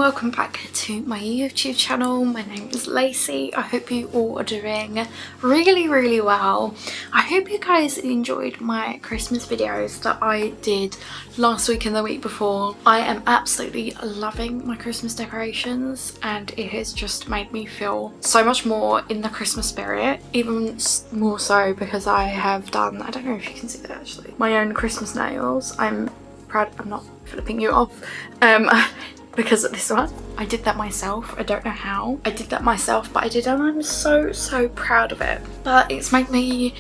welcome back to my YouTube channel. My name is Lacey. I hope you all are doing really well. I hope you guys enjoyed my Christmas videos that I did last week and the week before. I am absolutely loving my Christmas decorations and it has just made me feel so much more in the Christmas spirit, even more so because I have done, I don't know if you can see that actually, my own Christmas nails. I'm proud, I'm not flipping you off because of this one. I did that myself. I don't know how I did that myself, but I did, and I'm so proud of it. But it's made me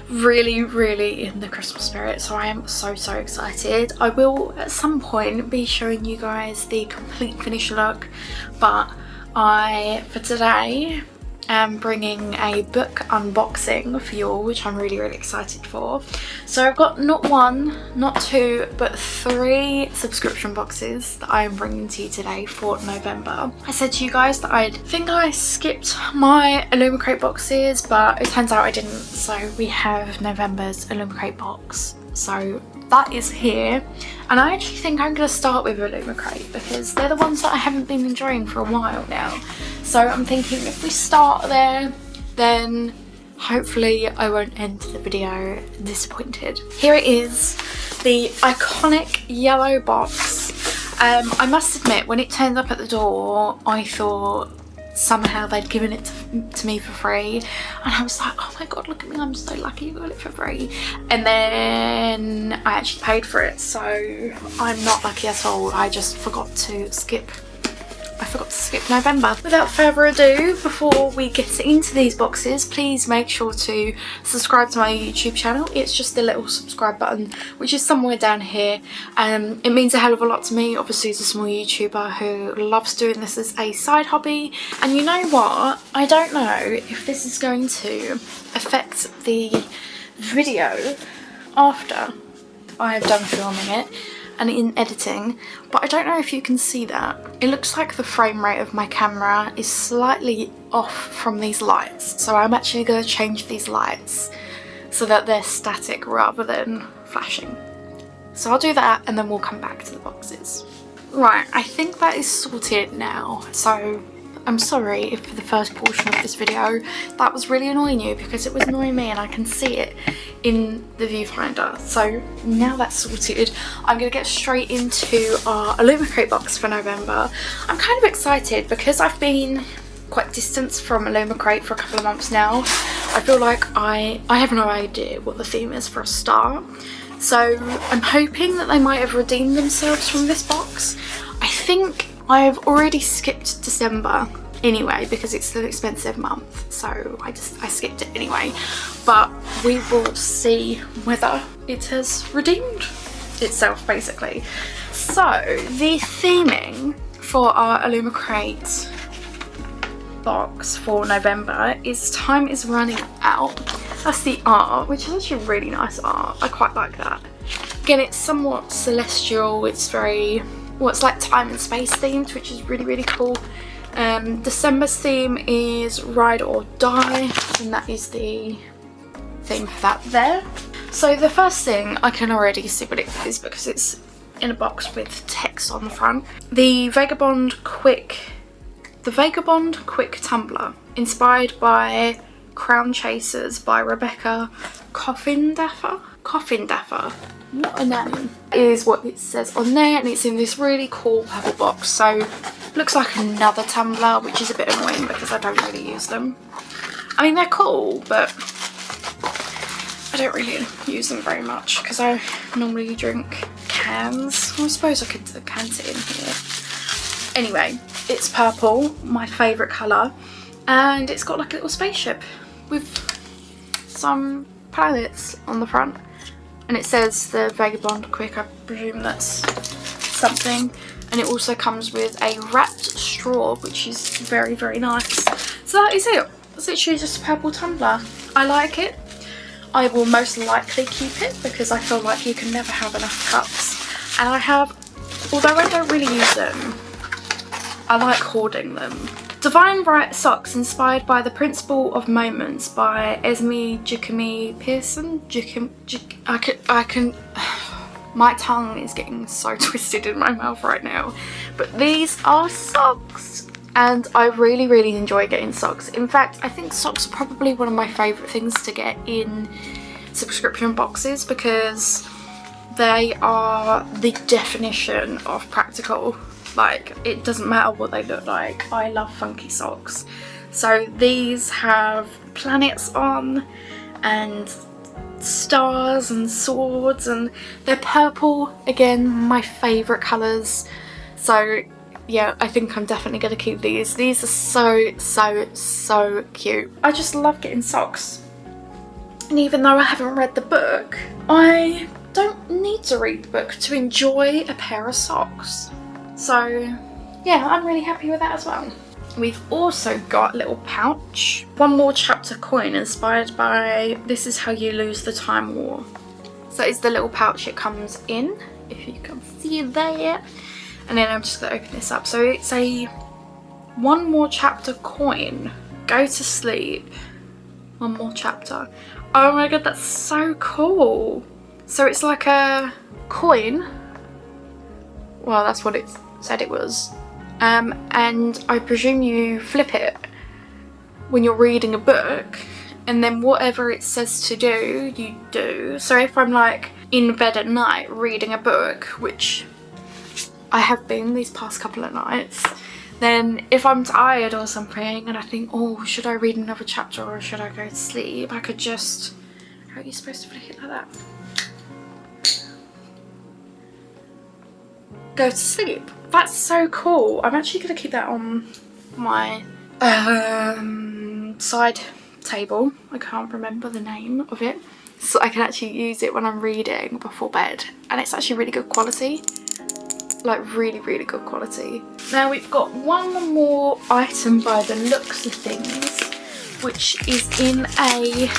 really in the Christmas spirit, so I am so excited. I will at some point be showing you guys the complete finished look, but for today I'm bringing a book unboxing for you all, which I'm really excited for. So I've got not one, not two, but 3 subscription boxes that I am bringing to you today for November. I said to you guys that I think I skipped my illumicrate boxes, but it turns out I didn't. So we have November's illumicrate box. So that is here, and I actually think I'm going to start with illumicrate because they're the ones that I haven't been enjoying for a while now. So I'm thinking if we start there, then hopefully I won't end the video disappointed. Here it is, the iconic yellow box. I must admit, when it turned up at the door, I thought somehow they'd given it to me for free, and I was like, oh my god, look at me, I'm so lucky you got it for free. And then I actually paid for it, so I'm not lucky at all. I just forgot to skip November. Without further ado, before we get into these boxes, please make sure to subscribe to my YouTube channel. It's just the little subscribe button, which is somewhere down here. It means a hell of a lot to me. Obviously, as a small YouTuber who loves doing this as a side hobby. And you know what? I don't know if this is going to affect the video after I have done filming it and in editing, but I don't know if you can see that. It looks like the frame rate of my camera is slightly off from these lights, so I'm actually going to change these lights so that they're static rather than flashing. So I'll do that and then we'll come back to the boxes. Right, I think that is sorted now, so I'm sorry if for the first portion of this video that was really annoying you, because it was annoying me and I can see it in the viewfinder. So now that's sorted, I'm going to get straight into our illumicrate box for November. I'm kind of excited because I've been quite distant from illumicrate for a couple of months now. I feel like I have no idea what the theme is for a start. So I'm hoping that they might have redeemed themselves from this box. I think I've already skipped December anyway because it's an expensive month, so I skipped it anyway, but we will see whether it has redeemed itself basically. So the theming for our illumicrate box for November is Time Is Running Out. That's the art, which is actually really nice art. I quite like that. Again, it's somewhat celestial. It's very, well, it's like time and space themed, which is really cool. December's theme is Ride or Die, and that is the theme for that there. So the first thing, I can already see what it is because it's in a box with text on the front. The Vagabond Quick Tumbler, inspired by Crown Chasers by Rebecca Coffindaffer. What a name. Is what it says on there, and it's in this really cool purple box. So looks like another tumbler, which is a bit annoying because I don't really use them. I mean, they're cool, but I don't really use them very much because I normally drink cans. Well, I suppose I could cans it in here. Anyway, it's purple, my favourite colour, and it's got like a little spaceship with some planets on the front. And it says the Vagabond Quick, I presume that's something. And it also comes with a wrapped straw, which is very nice. So that is it. It's literally just a purple tumbler. I like it. I will most likely keep it because I feel like you can never have enough cups. And I have, although I don't really use them, I like hoarding them. Divine Bright Socks, inspired by The Principle of Moments by Esme Jikimi Pearson. My tongue is getting so twisted in my mouth right now. But these are socks. And I really, really enjoy getting socks. In fact, I think socks are probably one of my favourite things to get in subscription boxes because they are the definition of practical. Like, it doesn't matter what they look like. I love funky socks. So these have planets on and stars and swords, and they're purple. Again, my favourite colours. So yeah, I think I'm definitely going to keep these. These are so cute. I just love getting socks. And even though I haven't read the book, I don't need to read the book to enjoy a pair of socks. So yeah, I'm really happy with that as well. We've also got a little pouch. One more chapter coin inspired by This Is How You Lose the Time War. So it's the little pouch it comes in, if you can see it there. And then I'm just going to open this up. So it's a one more chapter coin. Go to sleep. One more chapter. Oh my god, that's so cool. So it's like a coin. Well, that's what it said it was. And I presume you flip it when you're reading a book. And then whatever it says to do, you do. So if I'm like in bed at night reading a book, which I have been these past couple of nights, then if I'm tired or something and I think, oh, should I read another chapter or should I go to sleep, I could just, how are you supposed to flick it like that? Go to sleep. That's so cool. I'm actually going to keep that on my side table. I can't remember the name of it. So I can actually use it when I'm reading before bed. And it's actually really good quality. Like really, really good quality. Now we've got one more item by the looks of things, which is in a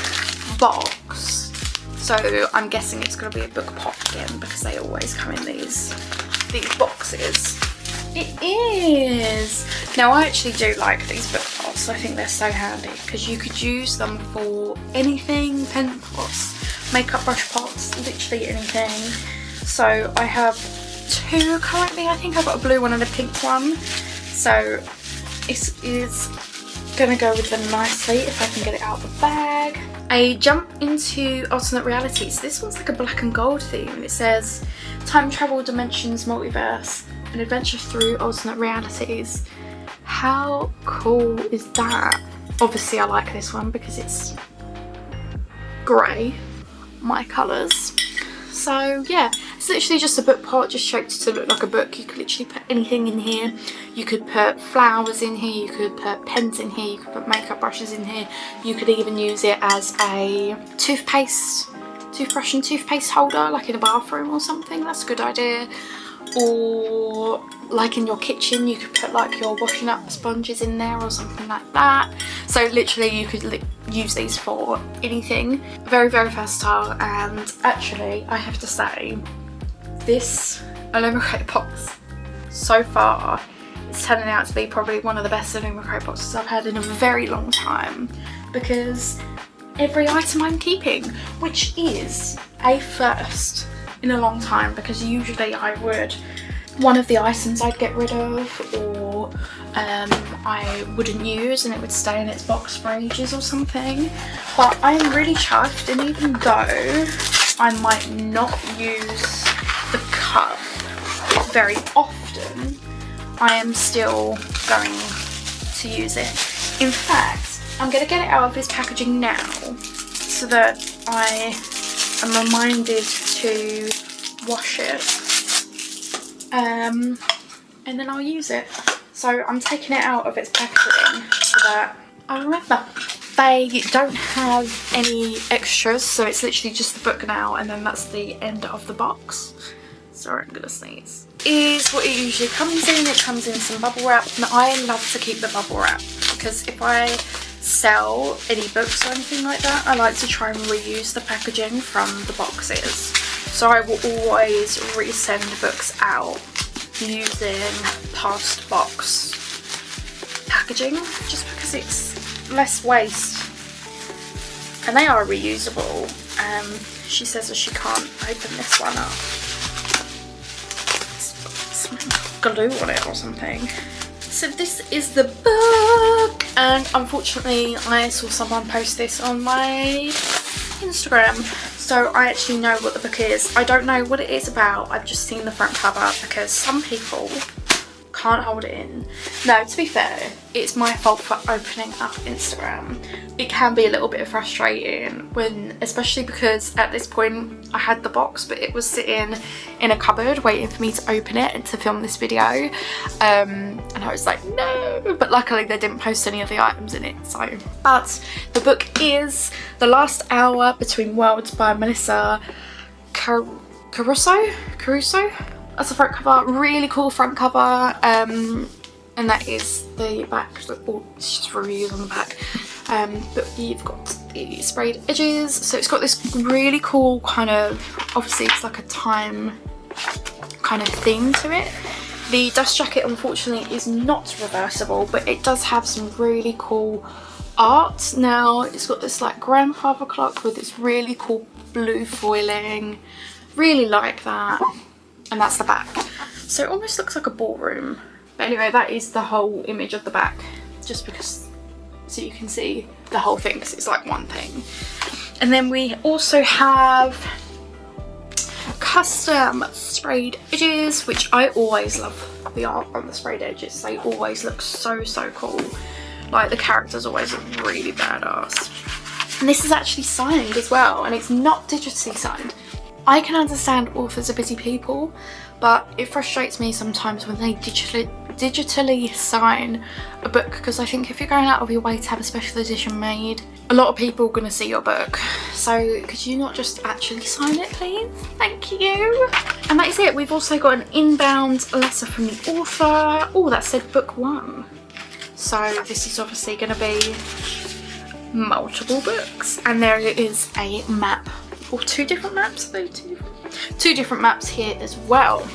box. So I'm guessing it's going to be a book pot again because they always come in these boxes. It is! Now I actually do like these book pots. I think they're so handy because you could use them for anything. Pen pots, makeup brush pots, literally anything. So I have two currently. I think I've got a blue one and a pink one, so it is gonna go with them nicely if I can get it out of the bag. A jump into alternate realities. This one's like a black and gold theme, and it says time travel, dimensions, multiverse, an adventure through alternate realities. How cool is that? Obviously I like this one because it's grey, my colours. So yeah, it's literally just a book pot, just shaped to look like a book. You could literally put anything in here. You could put flowers in here, you could put pens in here, you could put makeup brushes in here. You could even use it as a toothbrush and toothpaste holder, like in a bathroom or something. That's a good idea. Or like in your kitchen, you could put like your washing up sponges in there or something like that. So literally you could use these for anything. Very, very versatile. And actually I have to say, this illumicrate box so far is turning out to be probably one of the best illumicrate boxes I've had in a very long time, because every item I'm keeping, which is a first in a long time, because usually one of the items I'd get rid of, or I wouldn't use and it would stay in its box for ages or something. But I'm really chuffed, and even though I might not use the cup very often, I am still going to use it. In fact, I'm going to get it out of this packaging now so that I am reminded to wash it, and then I'll use it. So I'm taking it out of its packaging so that I remember. They don't have any extras, so it's literally just the book now, and then that's the end of the box. Sorry, I'm gonna sneeze. Is what it usually comes in. It comes in some bubble wrap, and I love to keep the bubble wrap because if I sell any books or anything like that, I like to try and reuse the packaging from the boxes. So I will always resend books out using past box packaging, just because it's less waste and they are reusable. She says that she can't open this one up. glue on it or something. So this is the book, and unfortunately I saw someone post this on my Instagram, so I actually know what the book is. I don't know what it is about, I've just seen the front cover because some people can't hold it in. No, to be fair, it's my fault for opening up Instagram. It can be a little bit frustrating when, especially because at this point I had the box but it was sitting in a cupboard waiting for me to open it and to film this video, and I was like no, but luckily they didn't post any of the items in it. So, but the book is The Last Hour Between Worlds by Melissa Caruso. That's the front cover, really cool front cover, and that is the back. Oh, it's just reviews on the back. But you've got the sprayed edges, so it's got this really cool kind of, obviously it's like a time kind of theme to it. The dust jacket unfortunately is not reversible, but it does have some really cool art. Now it's got this like grandfather clock with this really cool blue foiling, really like that. And that's the back. So it almost looks like a ballroom. But anyway, that is the whole image of the back, just because, so you can see the whole thing, because it's like one thing. And then we also have custom sprayed edges, which I always love the art on the sprayed edges. They always look so cool. Like the characters always look really badass. And this is actually signed as well, and it's not digitally signed. I can understand authors are busy people, but it frustrates me sometimes when they digitally sign a book, because I think if you're going out of your way to have a special edition made, a lot of people are going to see your book. So could you not just actually sign it, please? Thank you. And that is it. We've also got an inbound letter from the author. Oh, that said book 1. So this is obviously going to be multiple books. And there is a map. Or 2 different maps, are they 2 different maps here as well.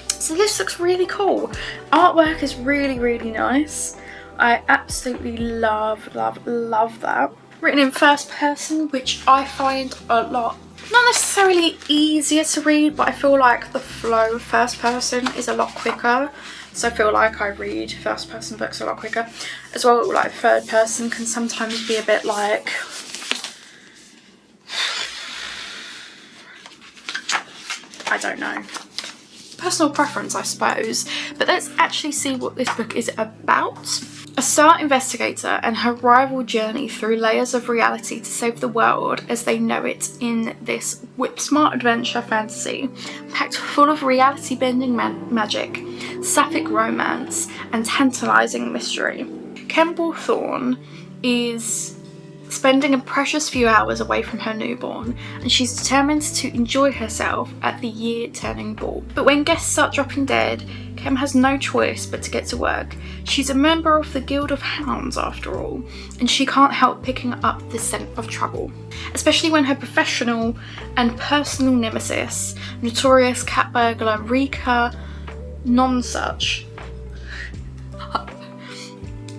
So this looks really cool. Artwork is really nice. I absolutely love that. Written in first person, which I find a lot, not necessarily easier to read, but I feel like the flow of first person is a lot quicker. So I feel like I read first person books a lot quicker. As well, like third person can sometimes be a bit like, I don't know, personal preference I suppose. But let's actually see what this book is about. A star investigator and her rival journey through layers of reality to save the world as they know it in this whip-smart adventure fantasy packed full of reality-bending magic, sapphic romance and tantalising mystery. Kemble Thorne is spending a precious few hours away from her newborn, and she's determined to enjoy herself at the year-turning ball. But when guests start dropping dead, Kem has no choice but to get to work. She's a member of the Guild of Hounds after all, and she can't help picking up the scent of trouble. Especially when her professional and personal nemesis, notorious cat burglar Rika Nonsuch.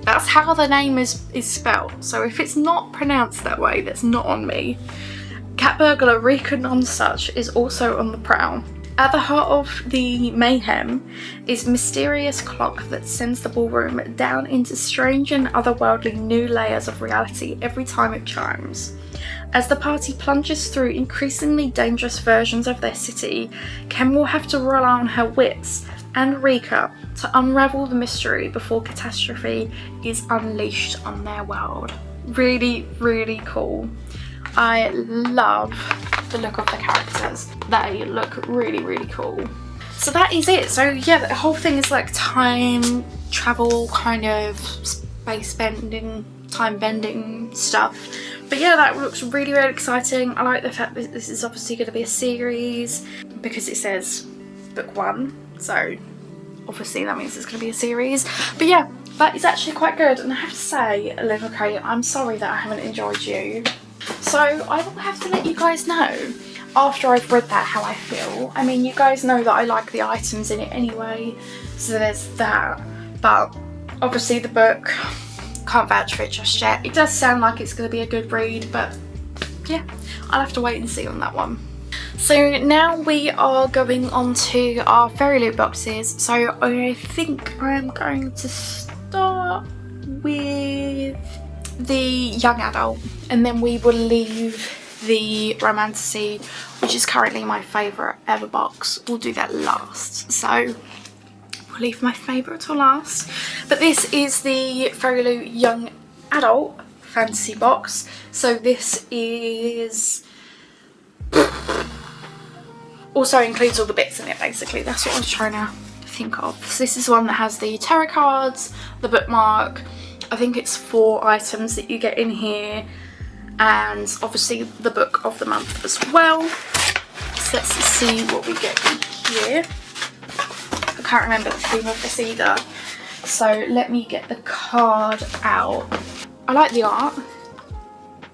That's how the name is spelled, so if it's not pronounced that way, that's not on me. Cat burglar Rika Nonsuch is also on the prowl. At the heart of the mayhem is a mysterious clock that sends the ballroom down into strange and otherworldly new layers of reality every time it chimes. As the party plunges through increasingly dangerous versions of their city, Kem will have to rely on her wits and Rika to unravel the mystery before catastrophe is unleashed on their world. Really cool. I love the look of the characters. They look really cool. So that is it. So yeah, the whole thing is like time travel, kind of space bending, time bending stuff. But yeah, that looks really exciting. I like the fact that this is obviously going to be a series because it says book 1. So obviously that means it's going to be a series. But yeah, that is actually quite good. And I have to say, illumicrate, I'm sorry that I haven't enjoyed you. So I will have to let you guys know after I've read that how I feel. I mean, you guys know that I like the items in it anyway, so there's that. But obviously the book, can't vouch for it just yet. It does sound like it's going to be a good read, but yeah, I'll have to wait and see on that one. So now we are going on to our Fairyloot boxes. So I think I'm going to start with the young adult, and then we will leave the Romantasy, which is currently my favourite ever box. We'll do that last. So we'll leave my favourite till last. But this is the Fairyloot young adult fantasy box. So this is also includes all the bits in it, basically. That's what I was trying to think of. So this is one that has the tarot cards, the bookmark. I think it's 4 items that you get in here, and obviously the book of the month as well. So let's see what we get in here. I can't remember the theme of this either. So let me get the card out. I like the art.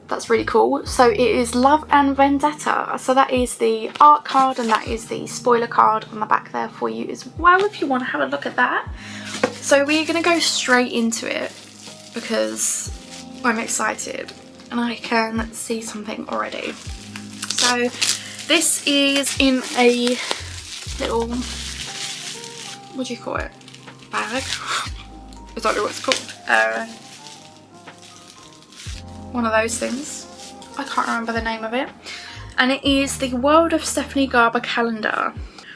That's really cool. So it is Love and Vendetta. So that is the art card, and that is the spoiler card on the back there for you as well, if you want to have a look at that. So we're going to go straight into it because I'm excited and I can see something already. So this is in a little, what do you call it? Bag? I don't know what it's called. One of those things. I can't remember the name of it. And it is the World of Stephanie Garber calendar.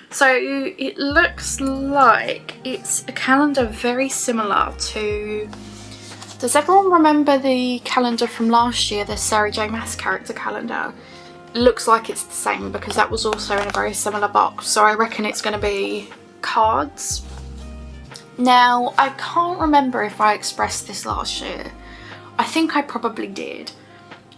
So it looks like it's a calendar very similar to... Does everyone remember the calendar from last year, the Sarah J Maas character calendar? It looks like it's the same because that was also in a very similar box. So I reckon it's going to be cards. Now, I can't remember if I expressed this last year. I think I probably did,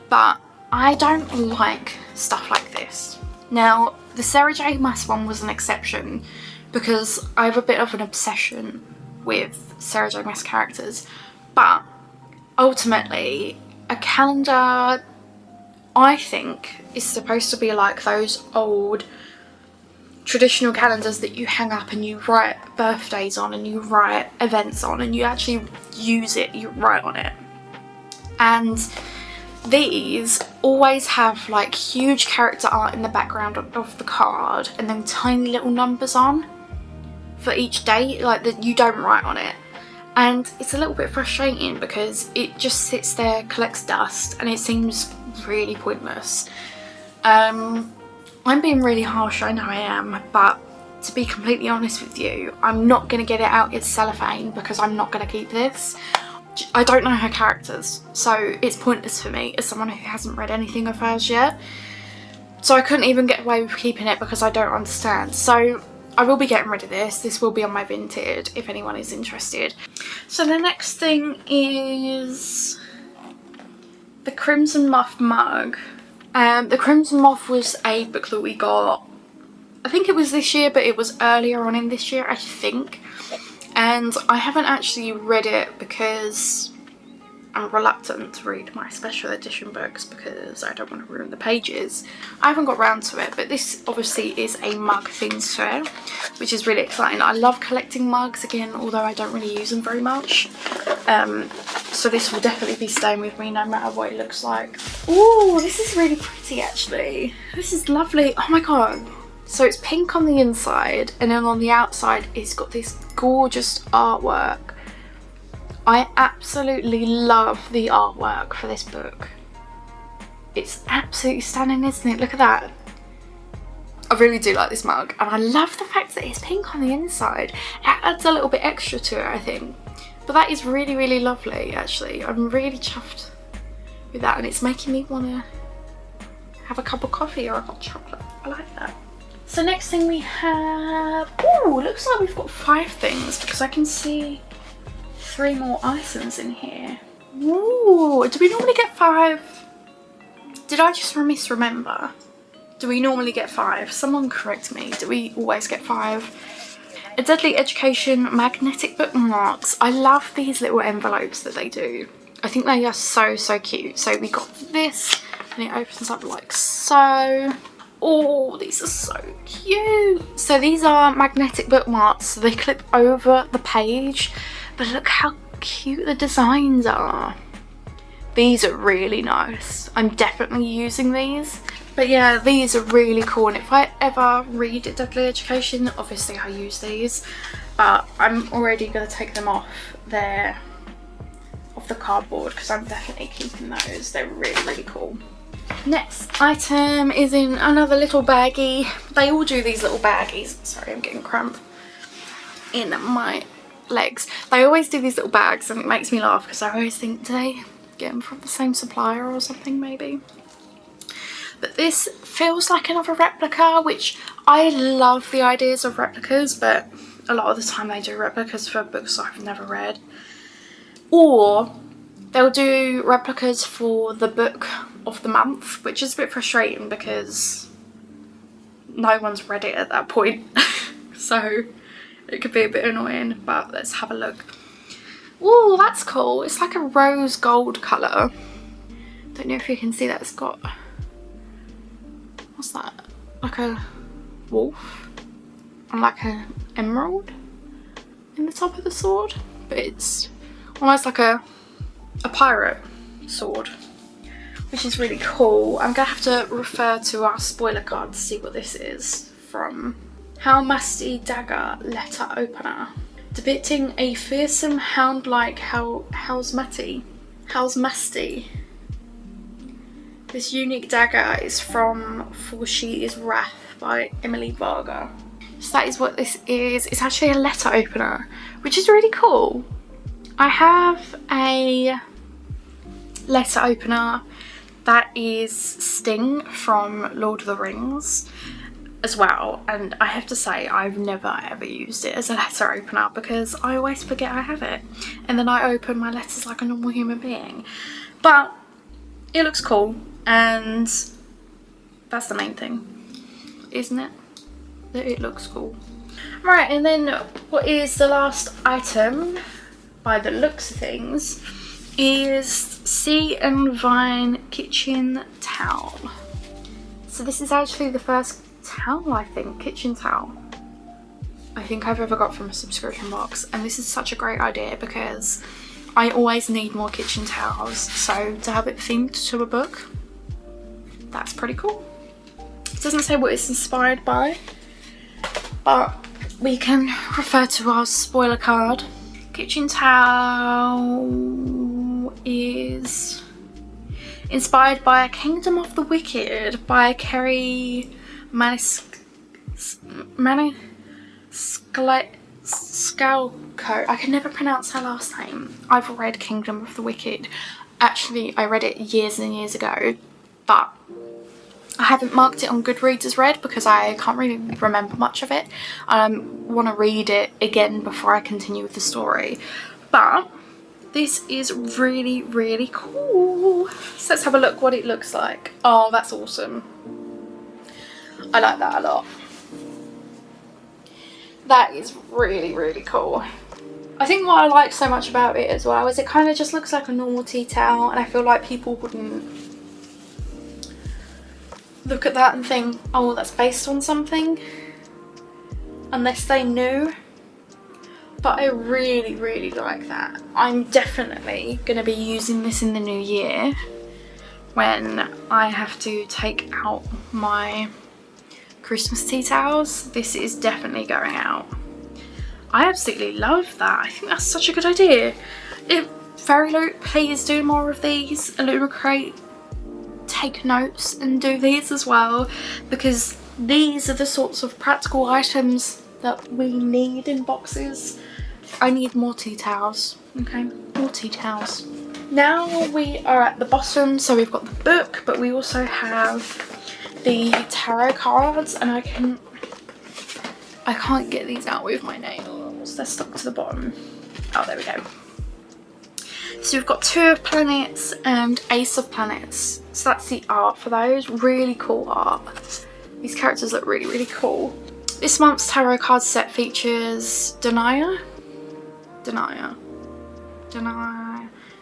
but I don't like stuff like this. Now, the Sarah J Maas one was an exception because I have a bit of an obsession with Sarah J Maas characters, but ultimately a calendar, I think, is supposed to be like those old traditional calendars that you hang up and you write birthdays on and you write events on and you actually use it, you write on it. And these always have like huge character art in the background of the card and then tiny little numbers on for each date, like that you don't write on it. And it's a little bit frustrating because it just sits there, collects dust, and it seems really pointless. I'm being really harsh, I know I am, but to be completely honest with you, I'm not going to get it out its cellophane because I'm not going to keep this. I don't know her characters, so it's pointless for me as someone who hasn't read anything of hers yet. So I couldn't even get away with keeping it because I don't understand. So I will be getting rid of this. This will be on my Vinted if anyone is interested. So the next thing is the Crimson Moth mug. The Crimson Moth was a book that we got, I think it was this year, but it was earlier on in this year, I think. And I haven't actually read it because I'm reluctant to read my special edition books because I don't want to ruin the pages. I haven't got round to it, but this obviously is a mug themed fair, which is really exciting. I love collecting mugs again, although I don't really use them very much. So this will definitely be staying with me no matter what it looks like. Ooh, this is really pretty actually. This is lovely. Oh my god. So it's pink on the inside, and then on the outside it's got this gorgeous artwork. I absolutely love the artwork for this book. It's absolutely stunning, isn't it? Look at that. I really do like this mug, and I love the fact that it's pink on the inside. It adds a little bit extra to it, I think. But that is really, really lovely, actually. I'm really chuffed with that, and it's making me want to have a cup of coffee or a hot chocolate. I like that. So next thing we have, ooh, looks like we've got 5 things because I can see 3 more items in here. Ooh, do we normally get 5? Did I just misremember? Do we normally get 5? Someone correct me. Do we always get 5? A Deadly Education magnetic bookmarks. I love these little envelopes that they do. I think they are so, so cute. So we got this and it opens up like so. Oh, these are so cute. So these are magnetic bookmarks. So they clip over the page. But look how cute the designs are. These are really nice. I'm definitely using these. But yeah, these are really cool, and if I ever read Deadly Education, obviously I use these, but I'm already going to take them off the cardboard because I'm definitely keeping those. They're really, really cool. Next item is in another little baggie. They all do these little baggies. Sorry, I'm getting cramp in my legs. They always do these little bags, and it makes me laugh because I always think, do they get them from the same supplier or something maybe? But this feels like another replica, which I love the ideas of replicas, but a lot of the time they do replicas for books I've never read. Or they'll do replicas for the book of the month, which is a bit frustrating because no one's read it at that point. So it could be a bit annoying, but let's have a look. Oh, that's cool. It's like a rose gold colour. Don't know if you can see that. It's got, what's that? Like a wolf and like an emerald in the top of the sword, but it's almost like a pirate sword, which is really cool. I'm gonna have to refer to our spoiler card to see what this is from. Halmasty Dagger Letter Opener, depicting a fearsome hound-like Halmasty. This unique dagger is from For She Is Wrath by Emily Varga. So that is what this is. It's actually a letter opener, which is really cool. I have a letter opener that is Sting from Lord of the Rings as well, and I have to say I've never ever used it as a letter opener because I always forget I have it, and then I open my letters like a normal human being. But it looks cool, and that's the main thing, isn't it? That it looks cool. Right, and then what is the last item by the looks of things is Sea and Vine Kitchen Towel. So this is actually the first towel, I think, kitchen towel I think I've ever got from a subscription box, and this is such a great idea because I always need more kitchen towels, so to have it themed to a book, that's pretty cool. It doesn't say what it's inspired by, but we can refer to our spoiler card. Kitchen towel is inspired by Kingdom of the Wicked by Kerry Maniscalco. I can never pronounce her last name. I've read Kingdom of the Wicked. Actually, I read it years and years ago, but I haven't marked it on Goodreads as read because I can't really remember much of it. I want to read it again before I continue with the story. But this is really, really cool. So let's have a look what it looks like. Oh, that's awesome. I like that a lot. That is really, really cool. I think what I like so much about it as well is it kind of just looks like a normal tea towel, and I feel like people wouldn't look at that and think, oh, that's based on something, unless they knew. But I really, really like that. I'm definitely going to be using this in the new year when I have to take out my Christmas tea towels. This is definitely going out. I absolutely love that. I think that's such a good idea. If Fairyloot, please do more of these. illumicrate, take notes and do these as well, because these are the sorts of practical items that we need in boxes. I need more tea towels, okay? More tea towels. Now we are at the bottom, so we've got the book, but we also have the tarot cards, and I can't get these out with my nails. They're stuck to the bottom. Oh, there we go. So we've got Two of Planets and Ace of Planets. So that's the art for those. Really cool art. These characters look really, really cool. This month's tarot card set features Denia. Am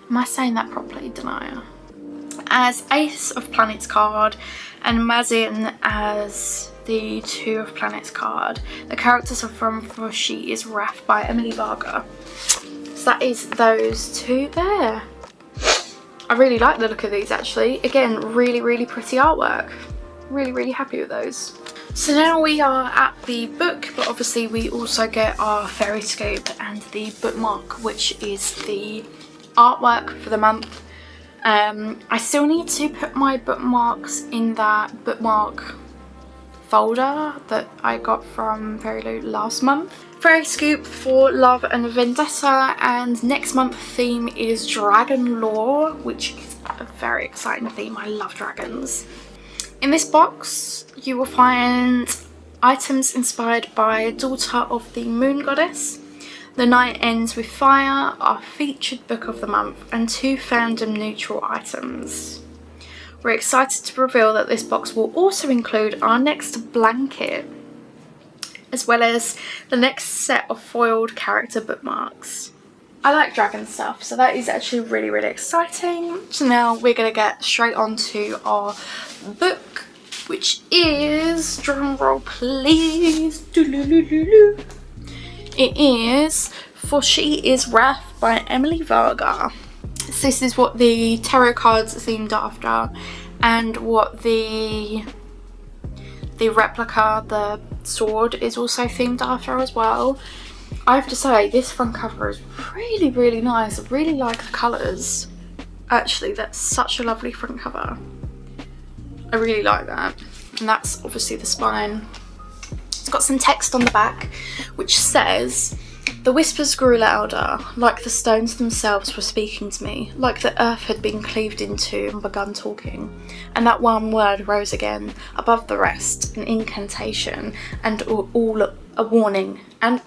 I saying that properly? Denia. As Ace of Planets card, and Mazin as the Two of Planets card. The characters are from For She Is Wrath by Emily Varga. So that is those two there. I really like the look of these actually. Again, really pretty artwork. Really happy with those. So now we are at the book, but obviously we also get our fairy scoop and the bookmark, which is the artwork for the month. I still need to put my bookmarks in that bookmark folder that I got from Fairyloot last month. Fairy scoop for Love and Vendetta, and next month's theme is Dragon Lore, which is a very exciting theme. I love dragons. In this box you will find items inspired by Daughter of the Moon Goddess, The Night Ends with Fire, our featured book of the month, and 2 fandom neutral items. We're excited to reveal that this box will also include our next blanket, as well as the next set of foiled character bookmarks. I like dragon stuff, so that is actually really exciting. So now we're going to get straight on to our book, which is, drum roll please, it is For She Is Wrath by Emily Varga. So this is what the tarot cards are themed after, and what the replica, the sword, is also themed after as well. I have to say, this front cover is really nice. I really like the colours. Actually, that's such a lovely front cover. I really like that. And that's obviously the spine. It's got some text on the back which says, "The whispers grew louder, like the stones themselves were speaking to me, like the earth had been cleaved into and begun talking. And that one word rose again, above the rest, an incantation, and all a warning, and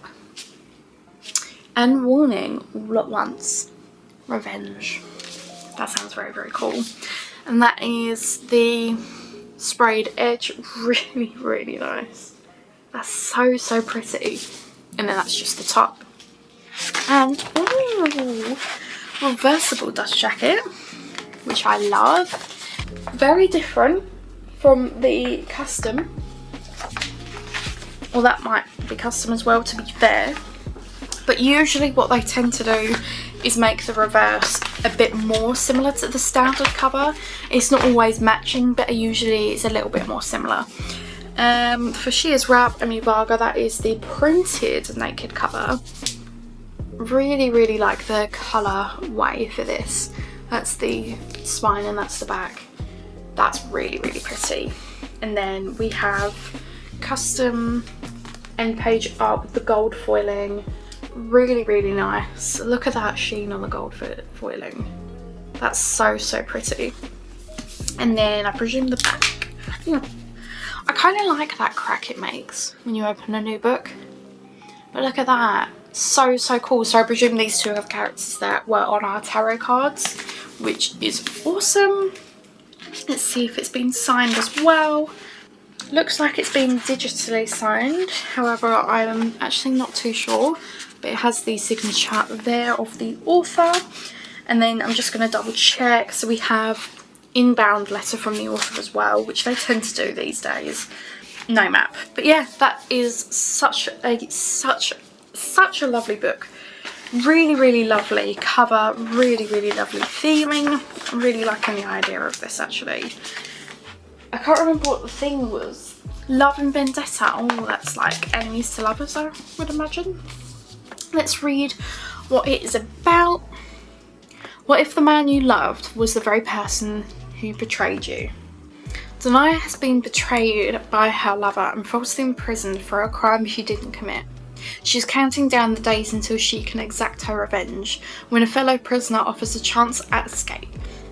warning all at once. Revenge." That sounds very cool. And that is the sprayed edge. Really nice. That's so pretty. And then that's just the top. And ooh, reversible dust jacket, which I love. Very different from the custom. Well, that might be custom as well, to be fair. But usually what they tend to do is make the reverse a bit more similar to the standard cover. It's not always matching, but usually it's a little bit more similar. For She Is Wrath, Emily Varga, that is the printed naked cover. Really like the colour way for this. That's the spine and that's the back. That's really pretty. And then we have custom end page art with the gold foiling. Really nice. Look at that sheen on the gold foiling. That's so pretty. And then I presume the back. I kind of like that crack it makes when you open a new book. But look at that. So cool. So I presume these two have characters that were on our tarot cards, which is awesome. Let's see if it's been signed as well. Looks like it's been digitally signed. However, I'm actually not too sure. But it has the signature there of the author. And then I'm just going to double check. So we have inbound letter from the author as well, which they tend to do these days. No map. But yeah, that is such a lovely book. Really lovely cover. Really lovely theming. I'm really liking the idea of this actually. I can't remember what the theme was. Love and Vendetta. Oh, that's like enemies to lovers, I would imagine. Let's read what it is about. What if the man you loved was the very person who betrayed you? Denia has been betrayed by her lover and falsely imprisoned for a crime she didn't commit. She's counting down the days until she can exact her revenge, when a fellow prisoner offers a chance at escape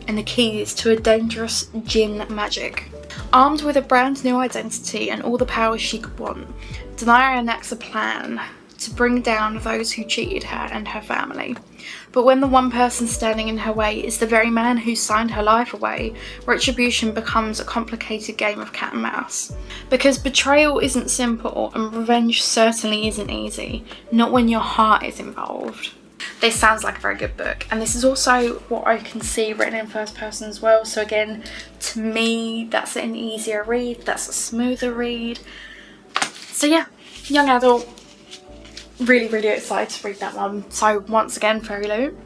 and the keys to a dangerous jinn magic. Armed with a brand new identity and all the power she could want, Denia enacts a plan to bring down those who cheated her and her family. But when the one person standing in her way is the very man who signed her life away, retribution becomes a complicated game of cat and mouse. Because betrayal isn't simple and revenge certainly isn't easy, not when your heart is involved. This sounds like a very good book, and this is also what I can see written in first person as well, so again, to me, that's an easier read, that's a smoother read. So yeah, young adult. Really excited to read that one. So once again, Fairyloot,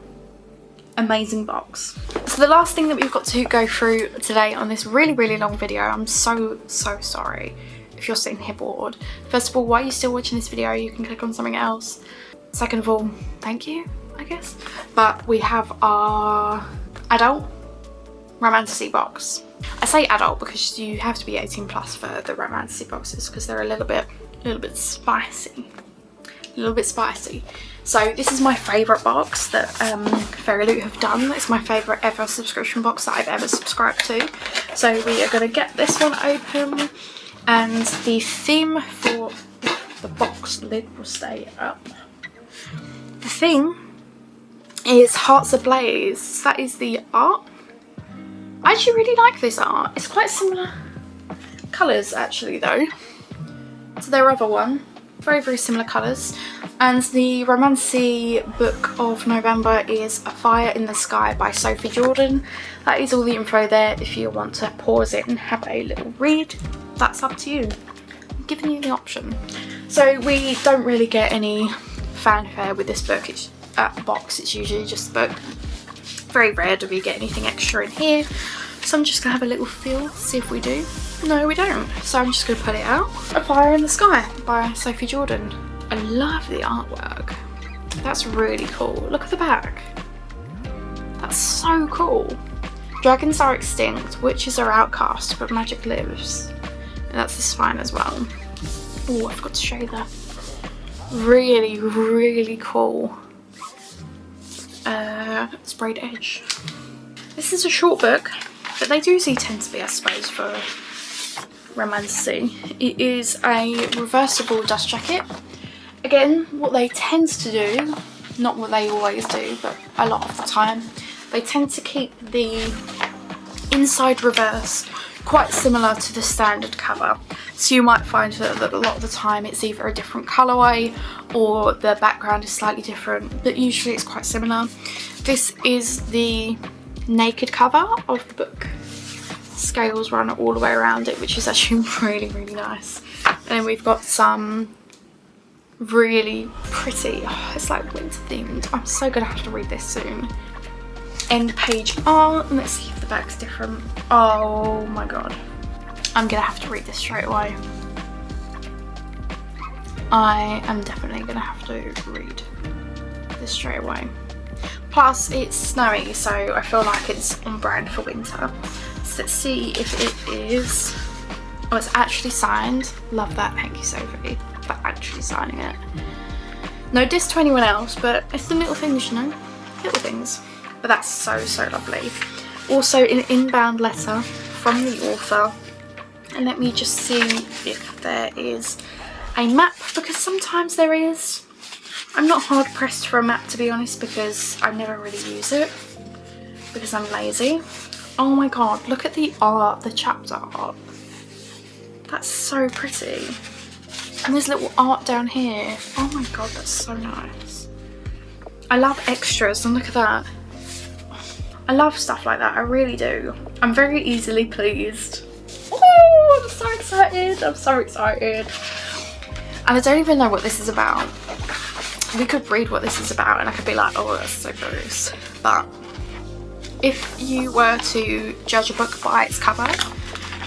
amazing box. So the last thing that we've got to go through today on this really long video, I'm so sorry if you're sitting here bored. First of all, why are you still watching this video? You can click on something else. Second of all, thank you, I guess. But we have our adult Romantasy box. I say adult because you have to be 18 plus for the Romantasy boxes because they're a little bit spicy. So this is my favourite box that Fairyloot have done. It's my favourite ever subscription box that I've ever subscribed to. So we are going to get this one open, and the theme for the box lid will stay up. The theme is Hearts Ablaze. That is the art. I actually really like this art. It's quite similar colours actually though to their other one. Very similar colours. And the Romantasy book of November is A Fire in the Sky by Sophie Jordan. That is all the info there. If you want to pause it and have a little read, that's up to you. I'm giving you the option. So we don't really get any fanfare with this book. It's box, it's usually just a book. Very rare do we get anything extra in here. So I'm just gonna have a little feel, see if we do. No, we don't. So I'm just gonna put it out. A Fire in the Sky by Sophie Jordan. I love the artwork. That's really cool. Look at the back. That's so cool. Dragons are extinct, witches are outcast, but magic lives. And that's the spine as well. Oh, I forgot to show you that. Really cool. Sprayed edge. This is a short book, but they do tend to be, I suppose, for Romantasy. It is a reversible dust jacket. Again, what they tend to do, not what they always do, but a lot of the time, they tend to keep the inside reverse quite similar to the standard cover. So you might find that a lot of the time it's either a different colourway or the background is slightly different, but usually it's quite similar. This is the naked cover of the book. Scales run all the way around it, which is actually really nice. And then we've got some really pretty, it's like winter themed. I'm so gonna have to read this soon. End page art. Let's see if the back's different. Oh my god. I'm gonna have to read this straight away. I am definitely gonna have to read this straight away. Plus it's snowy, so I feel like it's on brand for winter. So let's see if it is. Oh, it's actually signed. Love that. Thank you, Sophie, for actually signing it. No diss to anyone else, but it's the little things, you know? Little things. But that's so lovely. Also an inbound letter from the author. And let me just see if there is a map, because sometimes there is. I'm not hard pressed for a map, to be honest, because I never really use it because I'm lazy. Oh my god, look at the art, the chapter art. That's so pretty. And there's little art down here. Oh my god, that's so nice. I love extras, and look at that. I love stuff like that, I really do. I'm very easily pleased. Oh, I'm so excited, I'm so excited. And I don't even know what this is about. We could read what this is about and I could be like, oh, that's so gross. But if you were to judge a book by its cover,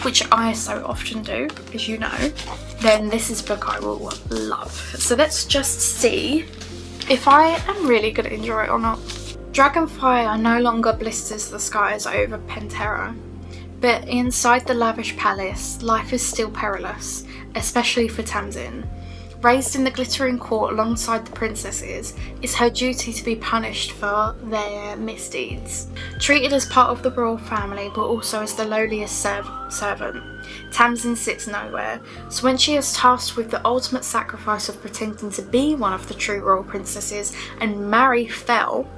which I so often do, as you know, then this is a book I will love. So let's just see if I am really going to enjoy it or not. Dragonfire no longer blisters the skies over Pentera, but inside the lavish palace, life is still perilous, especially for Tamsin. Raised in the glittering court alongside the princesses, it's her duty to be punished for their misdeeds. Treated as part of the royal family, but also as the lowliest servant, Tamsin sits nowhere, so when she is tasked with the ultimate sacrifice of pretending to be one of the true royal princesses and marry Fel,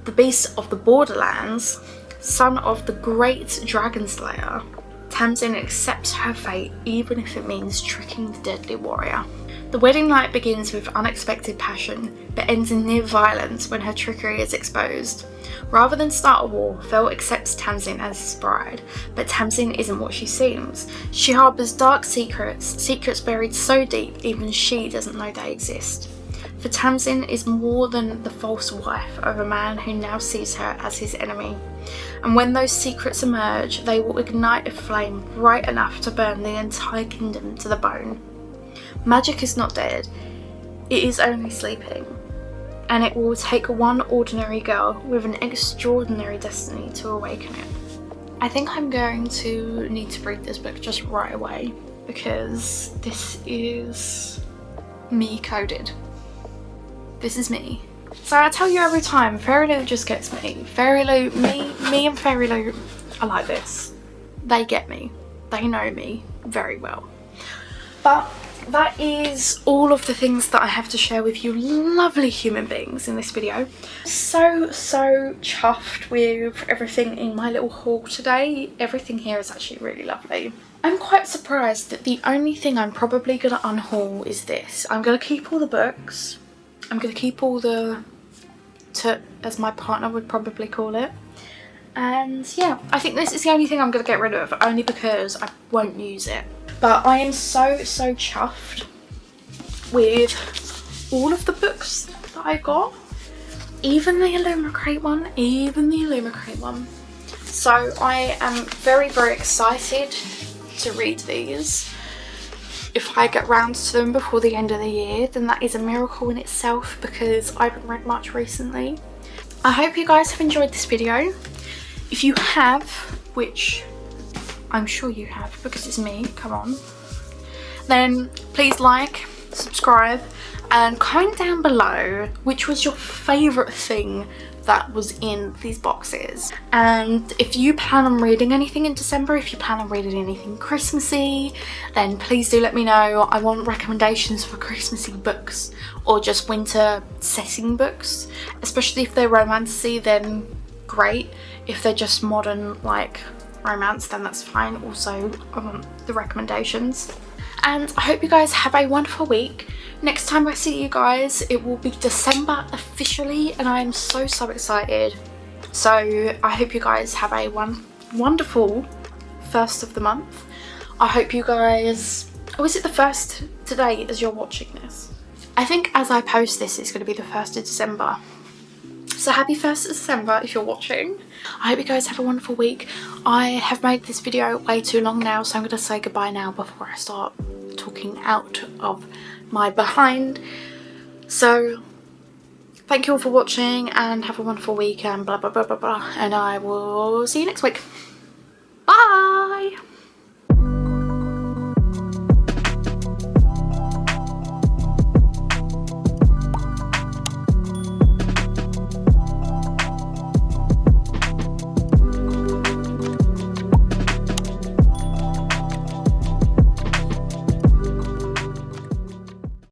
the beast of the borderlands, son of the great dragon slayer, Tamsin accepts her fate even if it means tricking the deadly warrior. The wedding night begins with unexpected passion, but ends in near violence when her trickery is exposed. Rather than start a war, Fel accepts Tamsin as his bride, but Tamsin isn't what she seems. She harbours dark secrets buried so deep even she doesn't know they exist. For Tamsin is more than the false wife of a man who now sees her as his enemy. And when those secrets emerge, they will ignite a flame bright enough to burn the entire kingdom to the bone. Magic is not dead, it is only sleeping. And it will take one ordinary girl with an extraordinary destiny to awaken it. I think I'm going to need to read this book just right away, because this is me coded. This is me. So I tell you every time, Fairyloot just gets me. Fairyloot, me and Fairyloot are like this. They get me. They know me very well. But that is all of the things that I have to share with you lovely human beings in this video. So chuffed with everything in my little haul today. Everything here is actually really lovely. I'm quite surprised that the only thing I'm probably going to unhaul is this. I'm going to keep all the books. I'm going to keep all the as my partner would probably call it. And yeah, I think this is the only thing I'm going to get rid of, only because I won't use it. But I am so chuffed with all of the books that I got. Even the illumicrate one. So I am very excited to read these. If I get round to them before the end of the year, then that is a miracle in itself, because I haven't read much recently. I hope you guys have enjoyed this video. If you have, which I'm sure you have because it's me, come on, then please like, subscribe and comment down below which was your favourite thing that was in these boxes. And if you plan on reading anything in December, if you plan on reading anything Christmassy, then please do let me know. I want recommendations for Christmassy books or just winter setting books, especially if they're romantasy, then great. If they're just modern like romance, then that's fine. Also, I want the recommendations. And I hope you guys have a wonderful week. Next time I see you guys, it will be December officially, and I am so excited. So I hope you guys have a wonderful first of the month. I hope you guys, oh, is it the first today as you're watching this? I think as I post this, it's going to be the 1st of December. So happy 1st of December if you're watching. I hope you guys have a wonderful week. I have made this video way too long now, so I'm going to say goodbye now before I start talking out of my behind. So thank you all for watching and have a wonderful week and blah and I will see you next week. Bye!